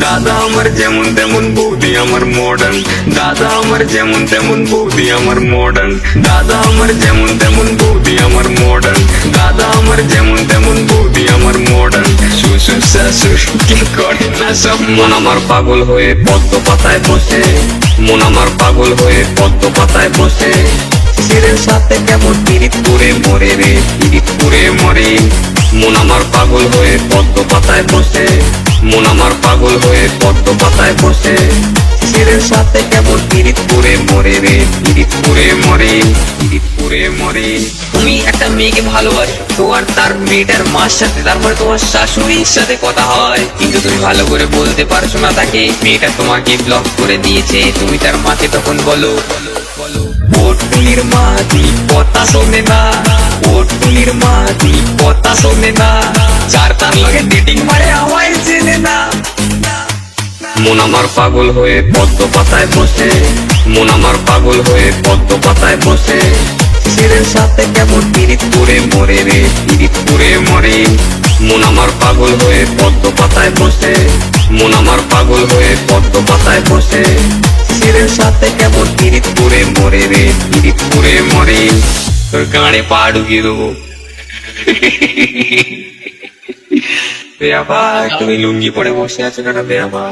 দাদা আমার যেমন তেমন বৌদি আমার মডার্ন, দাদা আমার যেমন তেমন বৌদি আমার মডার্ন, দাদা আমার যেমন তেমন বৌদি আমার মডার্ন, দাদা আমার যেমন তেমন বৌদি আমার মডার্ন। শ্বশুর শাশুড় কি করে না সব। মন আমার পাগল হয়ে পদ্ম পাতায় বসে, মন আমার পাগল হয়ে পদ্ম পাতায় বসে, শিশিরের সাথে কেমন পিরিত করে মরে রে, পিরিত করে মরে। মন আমার পাগল হয়ে পদ্ম পাতায় বসে, মন আমার পাগল হয়ে পদ্ম পাতায় বসে, শিশিরের সাথে কেমন পিরিত করে মরে রে, পিরিত করে মরে, পিরিত করে মরে। তুমি একটা মেয়েকে ভালোবাসো, তোমার তার মেয়েটার মার সাথে, তারপরে তোমার শাশুড়ির সাথে কথা হয়, কিন্তু তুমি ভালো করে বলতে পারছো না তাকে মেয়েটা তোমাকে ব্লক করে দিয়েছে। তুমি তার মাকে তখন বলো, ওটুলির মাটি কথা শোনে না, ওটুলির মাটি কথা শোনে না, চার তার লগে ডেটিং মারে আমায় চেনে না। মন আমার পাগল হয়ে পদ্ম পাতায় বসে, মন আমার পাগল হয়ে পদ্ম পাতায় বসে, শিশিরের সাথে কেমন পিরিত করে মরে রে, পিরিত করে মরে। মন আমার পাগল হয়ে পদ্ম পাতায় বসে, মন আমার পাগল হয়ে পদ্ম পাতায় বসে, শিশিরের সাথে কেমন পিরিত করে মরে রে, পিরিত করে মরে। তোর গাঁড়ে পা ঢুকিয়ে দেবো। বেয়াবা তুমি লুঙ্গি পরে বসে আছো কেন বেয়াবা?